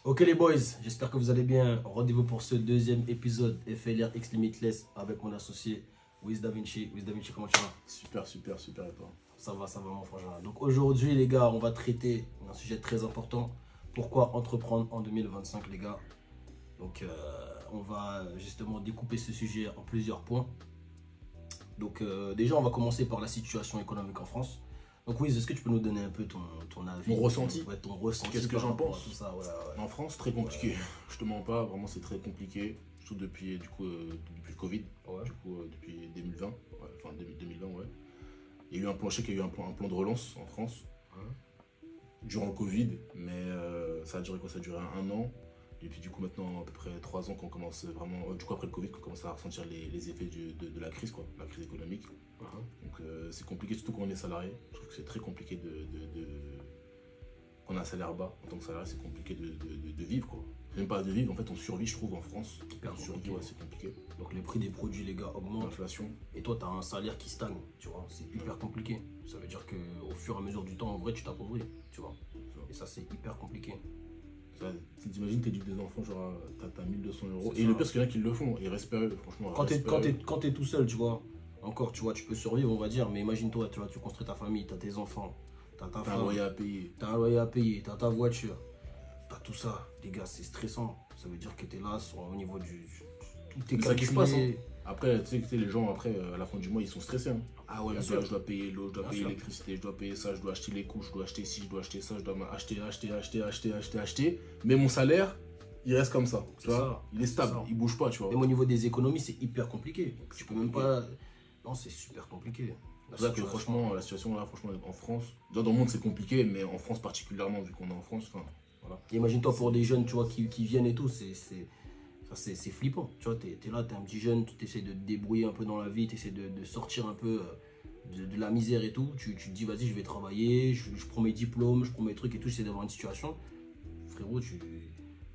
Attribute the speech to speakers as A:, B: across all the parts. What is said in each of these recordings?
A: Ok les boys, j'espère que vous allez bien. Rendez-vous pour ce deuxième épisode FLR X Limitless avec mon associé Wiz Da Vinci. Wiz Da Vinci, comment tu vas?
B: Super, super, super et toi?
A: Ça va mon frangin. Donc aujourd'hui les gars, on va traiter un sujet très important. Pourquoi entreprendre en 2025 les gars? Donc on va justement découper ce sujet en plusieurs points. Donc déjà on va commencer par la situation économique en France. Donc Wiz, est-ce que tu peux nous donner un peu ton avis?
B: Mon ressenti?
A: Ouais, ton ressenti.
B: Qu'est-ce que
A: par
B: j'en
A: rapport à
B: pense?
A: tout ça, ouais.
B: En France, très compliqué. Je te mens pas, vraiment c'est très compliqué. Surtout depuis, depuis le Covid,
A: Ouais.
B: depuis 2020, ouais, enfin 2020, ouais. Il y a eu un plan, je sais qu'il y a eu un plan de relance en France durant le Covid, mais ça a duré quoi? Ça a duré un an. Et puis du coup maintenant à peu près 3 ans qu'on commence vraiment, du coup après le Covid, qu'on commence à ressentir les effets de la crise, quoi, la crise économique. Donc c'est compliqué, surtout quand on est salarié. Je trouve que c'est très compliqué quand on a un salaire bas, en tant que salarié, c'est compliqué de vivre, quoi. Même pas de vivre, en fait on survit, je trouve, en France.
A: Hyper
B: On survit,
A: compliqué.
B: ouais, c'est compliqué.
A: Donc les prix des produits les gars augmentent.
B: L'inflation.
A: Et toi, tu as un salaire qui stagne, tu vois, c'est hyper compliqué. Ça veut dire qu'au fur et à mesure du temps, en vrai, tu t'appauvris, tu vois. Et ça, c'est hyper compliqué.
B: T'imagines, t'éduques des enfants, genre t'as 1200 euros.
A: C'est
B: Et
A: ça.
B: le pire, c'est qu'il y en a qui le font. Et respect, franchement.
A: Quand t'es tout seul, tu vois, encore, tu vois, tu peux survivre, on va dire, mais imagine-toi, tu vois, tu construis ta famille, t'as tes enfants, t'as ta
B: T'as un
A: femme,
B: loyer à payer.
A: t'as un loyer à payer, t'as ta voiture, t'as tout ça. Les gars, c'est stressant. Ça veut dire que t'es là, au niveau du... Tout est
B: C'est ça qui se
A: calculé.
B: passe, hein. Après, tu sais, les gens, après, à la fin du mois, ils sont stressés, hein.
A: Ah ouais, bien
B: Je
A: sûr.
B: dois payer l'eau, je dois
A: Bien
B: payer
A: sûr.
B: l'électricité, je dois payer ça, je dois acheter les couches, je dois acheter ci, je dois acheter ça, je dois acheter. Mais mon salaire, il reste comme ça. Tu
A: C'est
B: vois,
A: ça.
B: il est stable,
A: C'est ça.
B: il bouge pas, tu vois.
A: Même au niveau des économies, c'est hyper compliqué. Tu peux même pas... Non, c'est super compliqué.
B: C'est pour ça que franchement, la situation là, franchement, en France, déjà dans le monde c'est compliqué, mais en France particulièrement, vu qu'on est en France, enfin, voilà.
A: Imagine-toi pour des jeunes, tu vois, qui viennent et tout, c'est flippant. Tu vois, t'es là, t'es un petit jeune, tu essaies de te débrouiller un peu dans la vie, tu essaies de sortir un peu de la misère et tout. Tu te dis, vas-y, je vais travailler, je prends mes diplômes, je prends mes trucs et tout, j'essaie d'avoir une situation. Frérot,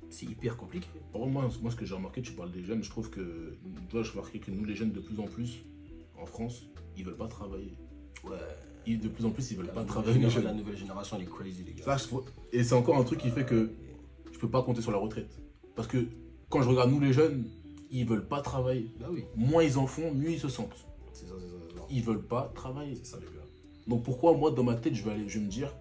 A: c'est hyper compliqué.
B: Par contre, moi, ce que j'ai remarqué, tu parles des jeunes, je trouve que, toi, je remarqué que nous, les jeunes, de plus en plus, en France, ils veulent pas travailler.
A: Ouais.
B: De plus en plus, ils veulent pas
A: La
B: travailler, les jeunes.
A: la nouvelle génération, elle est crazy, les gars.
B: Ça, et c'est encore un truc qui fait que je peux pas compter sur la retraite. Parce que quand je regarde nous, les jeunes, ils veulent pas travailler.
A: Bah oui,
B: Moins ils en font, mieux ils se sentent.
A: c'est ça.
B: Ils veulent pas travailler.
A: C'est ça, les gars.
B: Donc pourquoi moi dans ma tête je vais me dire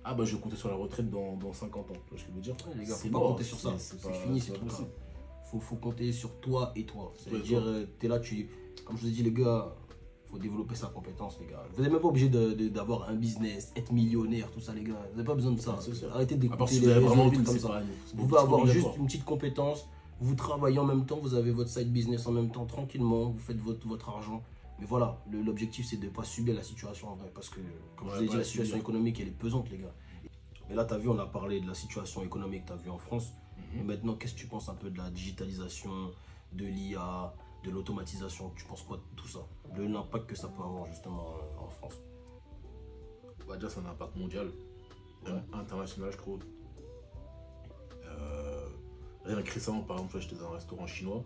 B: ah bah je vais compter sur la retraite dans 50 ans. Tu vois ce que je veux dire?
A: Ouais, les gars, faut
B: C'est
A: pas
B: mort,
A: compter sur ça. C'est fini, c'est
B: pas
A: tout ça.
B: possible.
A: Faut compter sur toi et toi.
B: Toi et
A: C'est-à-dire, t'es là, comme je vous ai dit, les gars, faut développer sa compétence, les gars. Vous n'êtes même pas obligé d'avoir un business, être millionnaire, tout ça, les gars. Vous n'avez pas besoin de ça.
B: C'est ça.
A: Arrêtez
B: À part
A: d'écouter
B: si vous
A: les
B: avez
A: réseaux,
B: vraiment
A: des
B: envie,
A: trucs
B: mais
A: comme
B: c'est
A: ça.
B: pas.
A: Vous pouvez avoir juste
B: obligatoire.
A: une petite compétence, vous travaillez en même temps, vous avez votre side business en même temps, tranquillement, vous faites votre argent. Mais voilà, l'objectif, c'est de ne pas subir la situation en vrai. Parce que, comme je vous ai dit, la situation économique, elle est pesante, les gars. Mais là, tu as vu, on a parlé de la situation économique, tu as vu en France. Et maintenant, qu'est-ce que tu penses un peu de la digitalisation, de l'IA, de l'automatisation? Tu penses quoi de tout ça? De l'impact que ça peut avoir justement en France?
B: Bah, déjà, c'est un impact mondial, international, je trouve. Rien que récemment, par exemple, j'étais dans un restaurant chinois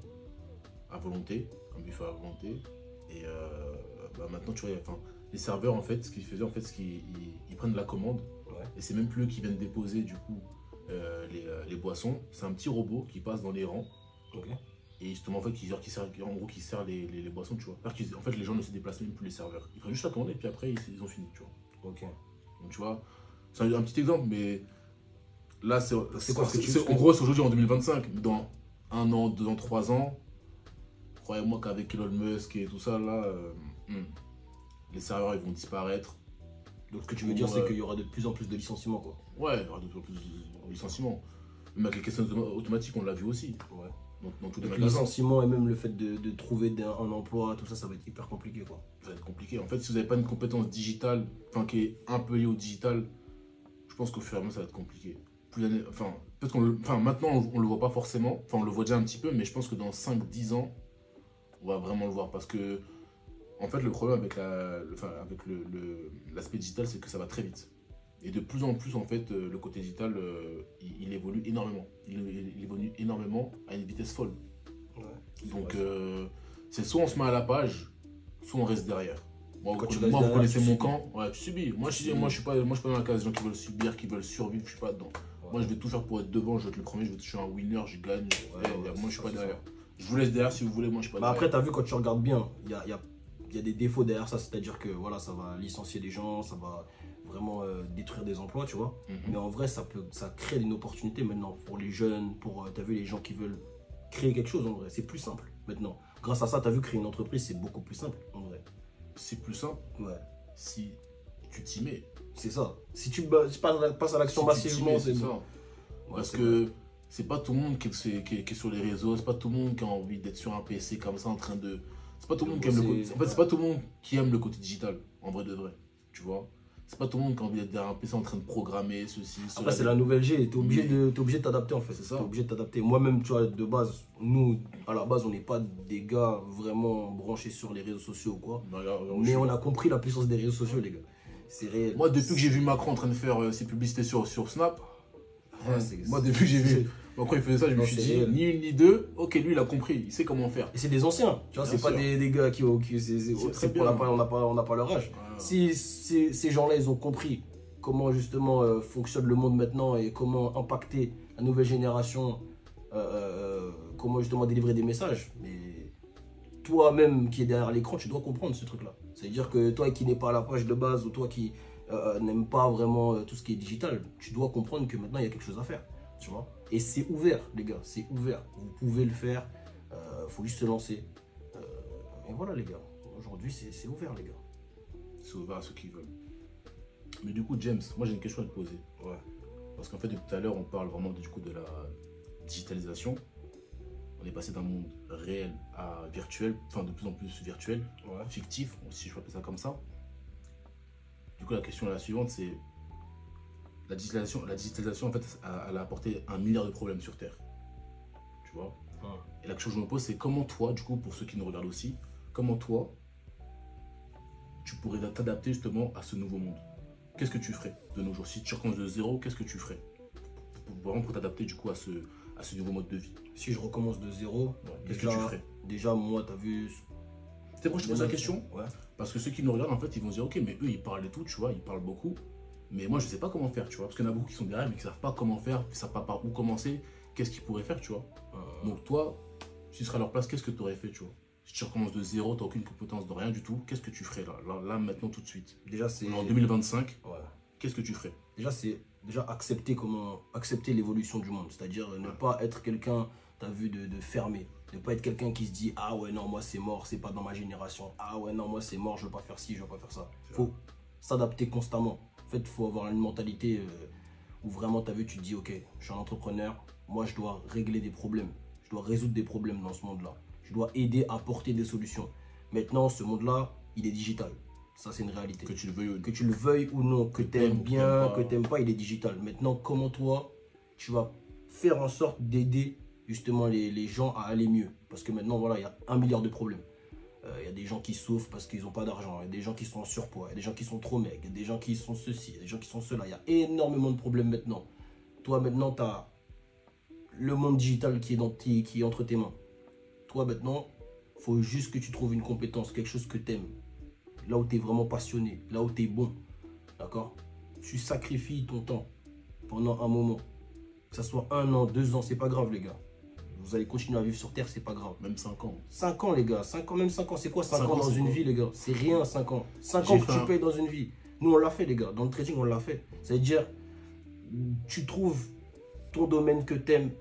B: à volonté, un buffet à volonté. Et bah, maintenant, tu vois, les serveurs, en fait, ce qu'ils faisaient, en fait, c'est qu'ils prennent la commande.
A: Ouais.
B: Et c'est même plus eux qui viennent déposer, du coup, les boissons. C'est un petit robot qui passe dans les rangs.
A: Ok.
B: Et justement, en fait, qui sert les boissons, tu vois. En fait, les gens ne se déplacent même plus, les serveurs. Ils prennent juste la commande et puis après, ils ont fini, tu vois.
A: Ok.
B: Donc, tu vois, c'est un petit exemple, mais là,
A: c'est quoi ce que tu-
B: en gros, c'est aujourd'hui en 2025. Dans 1 an, 2 ans, 3 ans, croyez-moi qu'avec Elon Musk et tout ça, là, les serveurs, ils vont disparaître.
A: Donc ce que tu veux dire, c'est qu'il y aura de plus en plus de licenciements, quoi.
B: Ouais, il y aura de plus en plus de licenciements. Même avec les questions automatiques, on l'a vu aussi.
A: Ouais.
B: Donc, dans tous les
A: Donc, le
B: magasins,
A: licenciement et même le fait de trouver un emploi, tout ça, ça va être hyper compliqué, quoi.
B: ça va être compliqué. En fait, si vous n'avez pas une compétence digitale, qui est un peu liée au digital, je pense qu'au fur et à mesure, ça va être compliqué. Maintenant, on le voit pas forcément. Enfin, on le voit déjà un petit peu, mais je pense que dans 5-10 ans, on va vraiment le voir. Parce que, en fait, le problème avec l'aspect digital, c'est que ça va très vite. Et de plus en plus, en fait, le côté digital, il évolue énormément. Il évolue énormément à une vitesse folle.
A: Ouais.
B: Donc, c'est soit on se met à la page, soit on reste derrière. Moi,
A: Quand tu
B: vous
A: restes derrière,
B: connaissez
A: tu
B: mon
A: subis.
B: camp. Ouais, tu subis. Moi, je suis pas dans la case des gens qui veulent subir, qui veulent survivre. Je suis pas dedans. Moi, je vais tout faire pour être devant, je vais être le premier, je suis un winner, je gagne. Moi, je suis pas derrière. Je vous laisse derrière si vous voulez, moi, je suis pas derrière.
A: Après, tu as vu, quand tu regardes bien, il y a des défauts derrière ça. C'est-à-dire que voilà, ça va licencier des gens, ça va vraiment détruire des emplois, tu vois. Mais en vrai, ça crée une opportunité maintenant pour les jeunes, tu as vu les gens qui veulent créer quelque chose en vrai. C'est plus simple maintenant. Grâce à ça, tu as vu, créer une entreprise, c'est beaucoup plus simple en vrai.
B: C'est plus simple si tu t'y mets.
A: C'est ça. Si tu passes à l'action massivement, c'est ça.
B: Parce que c'est pas tout le monde qui est sur les réseaux, c'est pas tout le monde qui a envie d'être sur un PC comme ça en train de. C'est pas tout le monde qui aime le côté. En fait, c'est pas tout le monde qui aime le côté digital, en vrai de vrai. Tu vois? C'est pas tout le monde qui a envie d'être derrière un PC en train de programmer ceci, cela.
A: Après, c'est la nouvelle G, t'es obligé de t'adapter en fait.
B: C'est ça.
A: T'es obligé de t'adapter. Moi-même, tu vois, de base, nous, à la base, on n'est pas des gars vraiment branchés sur les réseaux sociaux ou quoi. Mais on a compris la puissance des réseaux sociaux, les gars. C'est réel.
B: Moi, depuis que j'ai vu Macron en train de faire ses publicités sur Snap, moi, depuis que j'ai vu Macron il faisait ça, je me suis dit, ni une ni deux, ok, lui il a compris, il sait comment faire.
A: Et c'est des anciens, tu vois, c'est pas des gars qui c'est pour on n'a pas leur âge. Si ces gens-là, ils ont compris comment justement fonctionne le monde maintenant et comment impacter la nouvelle génération, comment justement délivrer des messages, mais toi-même qui est derrière l'écran, tu dois comprendre ce truc-là. C'est-à-dire que toi qui n'es pas à la page de base ou toi qui n'aime pas vraiment tout ce qui est digital, tu dois comprendre que maintenant il y a quelque chose à faire, tu vois. Et c'est ouvert, les gars, c'est ouvert. Vous pouvez le faire, faut juste se lancer. Et voilà, les gars. Aujourd'hui, c'est ouvert, les gars.
B: C'est ouvert à ceux qui veulent. Mais du coup, James, moi j'ai une question à te poser.
A: Ouais.
B: Parce qu'en fait, depuis tout à l'heure, on parle vraiment du coup de la digitalisation. On est passé d'un monde réel à virtuel, enfin de plus en plus virtuel, fictif, si je peux appeler ça comme ça. Du coup, la question est la suivante, c'est la digitalisation en fait, elle a apporté 1 milliard de problèmes sur Terre. Tu vois. Et la question que je me pose, c'est comment toi, du coup, pour ceux qui nous regardent aussi, comment toi, tu pourrais t'adapter justement à ce nouveau monde? Qu'est-ce que tu ferais de nos jours? Si tu recommences de zéro, qu'est-ce que tu ferais pour t'adapter du coup à ce nouveau mode de vie?
A: Si je recommence de zéro,
B: qu'est-ce que tu ferais?
A: Déjà, moi, t'as vu.
B: C'est pourquoi je te pose la question? Parce que ceux qui nous regardent, en fait, ils vont se dire, ok, mais eux, ils parlent et tout, tu vois, ils parlent beaucoup. Mais moi, je sais pas comment faire, tu vois. Parce qu'il y en a beaucoup qui sont derrière, mais qui savent pas comment faire, qui savent pas par où commencer, qu'est-ce qu'ils pourraient faire, tu vois. Donc toi, si tu serais à leur place, qu'est-ce que tu aurais fait, tu vois? Si tu recommences de zéro, tu n'as aucune compétence de rien du tout, qu'est-ce que tu ferais là, maintenant, tout de suite?
A: Déjà, c'est.
B: En 2025, qu'est-ce que tu ferais?
A: Déjà, c'est accepter l'évolution du monde. C'est-à-dire ne pas être quelqu'un, tu as vu, de fermé. Ne pas être quelqu'un qui se dit, ah ouais, non, moi c'est mort, c'est pas dans ma génération. Ah ouais, non, moi c'est mort, je veux pas faire ci, je veux pas faire ça. Il faut s'adapter constamment. En fait, il faut avoir une mentalité où vraiment, tu as vu, tu te dis, ok, je suis un entrepreneur, moi je dois régler des problèmes. Je dois résoudre des problèmes dans ce monde-là. Je dois aider à apporter des solutions. Maintenant, ce monde-là, il est digital. Ça, c'est une réalité.
B: Que tu le
A: veuilles ou non, que tu aimes bien, que tu n'aimes pas, il est digital. Maintenant, comment toi, tu vas faire en sorte d'aider justement les gens à aller mieux? Parce que maintenant, voilà, il y a 1 milliard de problèmes. Il y a des gens qui souffrent parce qu'ils n'ont pas d'argent. Il y a des gens qui sont en surpoids. Il y a des gens qui sont trop maigres. Il y a des gens qui sont ceci. Il y a des gens qui sont cela. Il y a énormément de problèmes maintenant. Toi, maintenant, tu as le monde digital qui est entre tes mains. Toi, maintenant, il faut juste que tu trouves une compétence, quelque chose que tu aimes. Là où tu es vraiment passionné, là où tu es bon. D'accord? Tu sacrifies ton temps pendant un moment. Que ce soit 1 an, 2 ans, c'est pas grave, les gars. Vous allez continuer à vivre sur Terre, c'est pas grave.
B: Même 5 ans.
A: 5 ans, les gars. 5 ans, même 5 ans. C'est quoi 5 ans dans une vie, les gars? C'est rien, 5 ans. 5 ans que tu payes dans une vie. Nous, on l'a fait, les gars. Dans le trading, on l'a fait. C'est-à-dire, tu trouves ton domaine que tu aimes.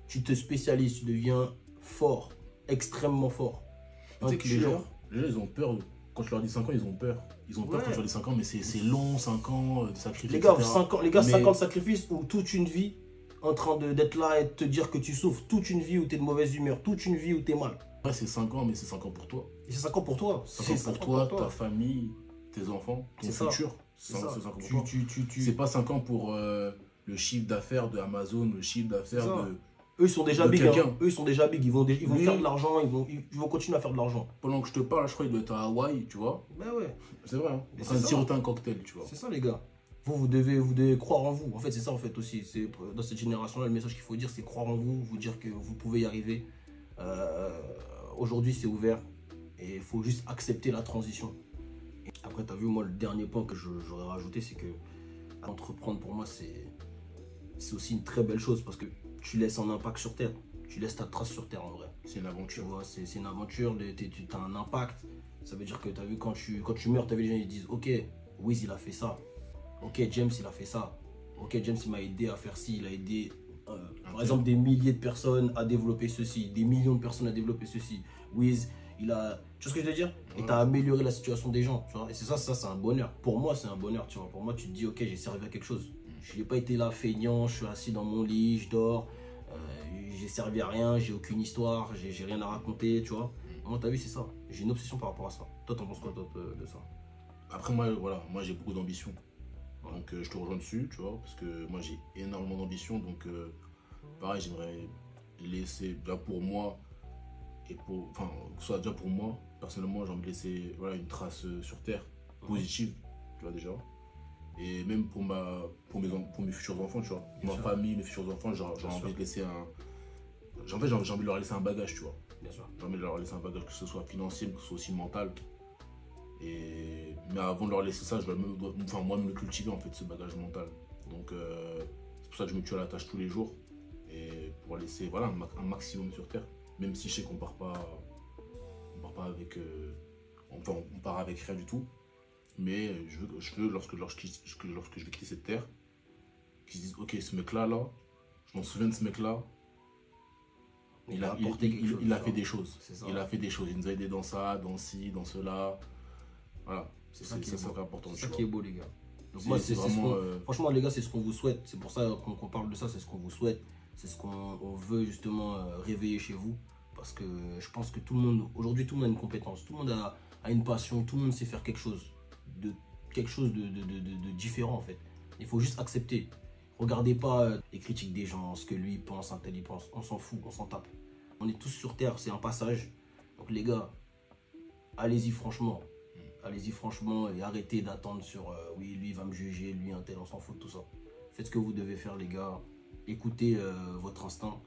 A: Tu te spécialises, tu deviens fort. Extrêmement fort.
B: Tu sais que les gens, ils ont peur. Quand je leur dis 5 ans, ils ont peur. Ils ont peur quand je leur dis 5 ans, mais c'est long, 5 ans de sacrifices.
A: Les gars, 5 ans de sacrifices ou toute une vie en train d'être là et de te dire que tu souffres, toute une vie où tu es de mauvaise humeur, toute une vie où tu es mal.
B: Ouais, c'est 5 ans, mais c'est 5 ans pour toi.
A: Et c'est 5 ans pour toi.
B: 5 ans pour toi, ta famille, tes enfants, ton futur. C'est 5 ans pour toi. C'est pas 5 ans pour le chiffre d'affaires de Amazon, le chiffre d'affaires de...
A: Eux, ils sont déjà big. Hein. Eux, ils sont déjà big. Ils vont faire de l'argent. Ils vont continuer à faire de l'argent.
B: Pendant que je te parle, je crois qu'il doit être à Hawaï, tu vois.
A: Ben ouais.
B: C'est vrai. Hein. En train de siroter un cocktail, tu vois.
A: C'est ça, les gars. Vous devez croire en vous. En fait, c'est ça, en fait, aussi. Dans cette génération-là, le message qu'il faut dire, c'est croire en vous. Vous dire que vous pouvez y arriver. Aujourd'hui, c'est ouvert. Et il faut juste accepter la transition. Et après, tu as vu, moi, le dernier point que j'aurais rajouté, c'est que entreprendre, pour moi, c'est aussi une très belle chose parce que tu laisses un impact sur Terre. Tu laisses ta trace sur Terre en vrai.
B: C'est une
A: Tu
B: aventure.
A: vois, c'est une aventure, tu as un impact. Ça veut dire que tu as vu, quand tu meurs, tu as vu les gens, ils disent ok, Wiz il a fait ça. Ok, James il a fait ça. Ok, James il m'a aidé à faire ci, il a aidé par exemple des milliers de personnes à développer ceci, des millions de personnes à développer ceci. Wiz, il a. Tu vois ce que je veux dire? Et tu as amélioré la situation des gens, tu vois. Et c'est ça, c'est un bonheur. Pour moi, c'est un bonheur, tu vois. Pour moi, tu te dis ok, j'ai servi à quelque chose. Je n'ai pas été là feignant, je suis assis dans mon lit, je dors. J'ai servi à rien, j'ai aucune histoire, j'ai rien à raconter, tu vois. Moi, t'as vu, c'est ça. J'ai une obsession par rapport à ça. Toi, t'en penses quoi, toi, de ça?
B: Après, moi, voilà, moi j'ai beaucoup d'ambition. Donc, je te rejoins dessus, tu vois, parce que moi j'ai énormément d'ambition. Donc, pareil, j'aimerais laisser, déjà pour moi, et pour, enfin, que ce soit déjà pour moi, personnellement, j'ai envie de laisser voilà, une trace sur Terre positive, tu vois, déjà. Et même pour mes futurs enfants, tu vois.
A: Bien
B: Ma
A: sûr.
B: famille, mes futurs enfants, j'ai
A: Bien
B: envie
A: sûr.
B: de laisser un. J'ai envie de leur laisser un bagage, tu vois.
A: Bien sûr.
B: J'ai envie de leur laisser un bagage, que ce soit financier, mais que ce soit aussi mental. Mais avant de leur laisser ça, je dois moi me le cultiver en fait, ce bagage mental. Donc c'est pour ça que je me tue à la tâche tous les jours. Et pour laisser voilà, un maximum sur Terre. Même si je sais qu'on part pas avec. Enfin, on part avec rien du tout. Mais je veux lorsque je vais quitter cette terre, qu'ils se disent ok, ce mec-là, je m'en souviens de ce mec-là, il a
A: apporté quelque chose,
B: il a
A: tu
B: fait
A: vois.
B: des choses.
A: C'est ça.
B: Il a fait des choses. Il nous a aidés dans ça, dans ci, dans cela. Voilà,
A: C'est ça qui est beau.
B: important.
A: C'est ça qui est beau, les gars. Donc
B: C'est-
A: moi,
B: c'est
A: c'est
B: vraiment,
A: franchement, les gars, c'est ce qu'on vous souhaite. C'est pour ça qu'on parle de ça, c'est ce qu'on vous souhaite. C'est ce qu'on veut justement réveiller chez vous. Parce que je pense que tout le monde, aujourd'hui, tout le monde a une compétence. Tout le monde a une passion. Tout le monde sait faire quelque chose de différent, en fait. Il faut juste accepter. Regardez pas les critiques des gens, ce que lui pense, un tel il pense. On s'en fout, on s'en tape. On est tous sur Terre, c'est un passage. Donc les gars, allez-y franchement. Allez-y franchement et arrêtez d'attendre sur oui, lui il va me juger, lui un tel, on s'en fout de tout ça. Faites ce que vous devez faire, les gars. Écoutez votre instinct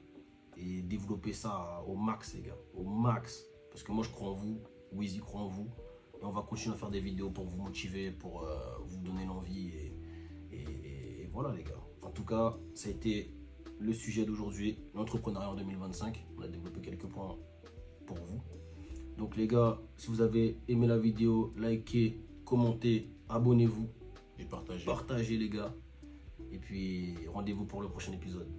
A: et développez ça au max, les gars. Au max. Parce que moi, je crois en vous. Wiz croit en vous. Et on va continuer à faire des vidéos pour vous motiver, pour vous donner l'envie. Et voilà, les gars. En tout cas, ça a été le sujet d'aujourd'hui, l'entrepreneuriat en 2025. On a développé quelques points pour vous. Donc les gars, si vous avez aimé la vidéo, likez, commentez, abonnez-vous,
B: et partager.
A: partagez les gars. Et puis rendez-vous pour le prochain épisode.